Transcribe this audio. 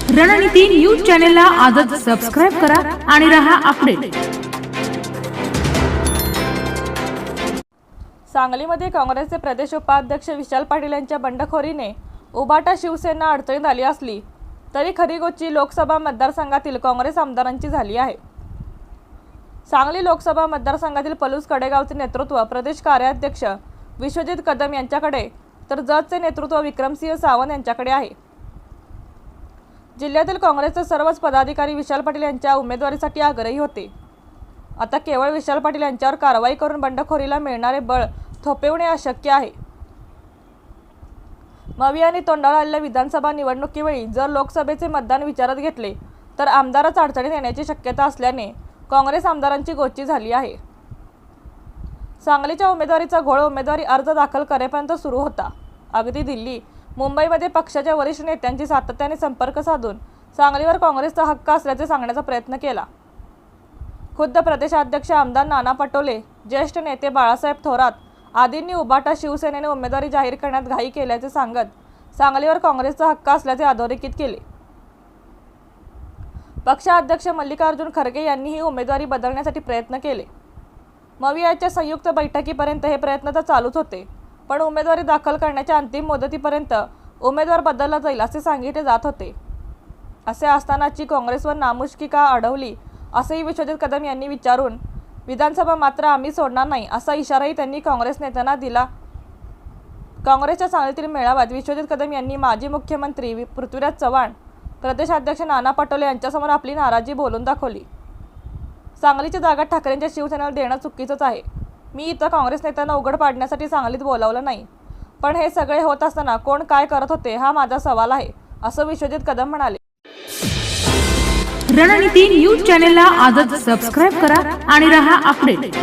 रणनीती न्यूज चॅनेलला आजच सबस्क्राइब करा आणि रहा अपडेट। सांगलीमध्ये काँग्रेसचे प्रदेश उपाध्यक्ष विशाल पाटील यांच्या बंडखोरीने उभाटा शिवसेना अडचणीत आली असली तरी खरी गोची लोकसभा मतदारसंघातील काँग्रेस आमदारांची झाली आहे। सांगली लोकसभा मतदारसंघातील पलूस कडेगावचे नेतृत्व प्रदेश कार्याध्यक्ष विश्वजित कदम यांच्याकडे तर जतचे नेतृत्व विक्रमसिंह सावंत यांच्याकडे आहे। जिल्ह्यातील काँग्रेसचे सर्वच पदाधिकारी विशाल पाटील यांच्या उमेदवारीसाठी आग्रही होते। आता केवळ विशाल पाटील यांच्यावर कारवाई करून बंडखोरीला मिळणारे बळ थोपवणे अशक्य आहे। मवी आणि तोंडाला आलेल्या विधानसभा निवडणुकीवेळी जर लोकसभेचे मतदान विचारात घेतले तर आमदारच अडचणीत येण्याची शक्यता असल्याने काँग्रेस आमदारांची गोची झाली आहे। सांगलीच्या उमेदवारीचा घोळ उमेदवारी अर्ज दाखल करेपर्यंत सुरू होता। अगदी दिल्ली मुंबईमध्ये पक्षाच्या वरिष्ठ नेत्यांची सातत्याने संपर्क साधून सांगलीवर काँग्रेसचा हक्क असल्याचे सांगण्याचा प्रयत्न केला। खुद्द प्रदेशाध्यक्ष आमदार नाना पटोले, ज्येष्ठ नेते बाळासाहेब थोरात आदींनी उभाटा शिवसेनेने उमेदवारी जाहीर करण्यात घाई केल्याचे सांगत सांगलीवर काँग्रेसचा हक्क असल्याचे अधोरेखित केले। पक्षाध्यक्ष मल्लिकार्जुन खरगे यांनीही उमेदवारी बदलण्यासाठी प्रयत्न केले। मवियाच्या संयुक्त बैठकीपर्यंत हे प्रयत्न तर चालूच होते, पण उमेदवारी दाखल करण्याच्या अंतिम मुदतीपर्यंत उमेदवार बदलला जाईल असे सांगितले जात होते। असे असतानाची काँग्रेसवर नामुष्की का अडवली असेही विश्वजित कदम यांनी विचारून विधानसभा मात्र आम्ही सोडणार नाही असा इशाराही त्यांनी काँग्रेस नेत्यांना दिला। काँग्रेसच्या सांगलीतील मेळाव्यात विश्वजित कदम यांनी माजी मुख्यमंत्री पृथ्वीराज चव्हाण, प्रदेशाध्यक्ष नाना पटोले यांच्यासमोर आपली नाराजी बोलून दाखवली। सांगलीच्या जागा ठाकरेंच्या शिवसेनेला देणं चुकीचंच आहे। मी इथं काँग्रेस नेत्यांना उघड पाडण्यासाठी सांगलीत बोलावलं नाही, पण हे सगळे होत असताना कोण काय करत होते हा माझा सवाल आहे असं विश्वजित कदम म्हणाले। रणनीती न्यूज चॅनेलला आजच सबस्क्राइब करा आणि रहा अपडेट।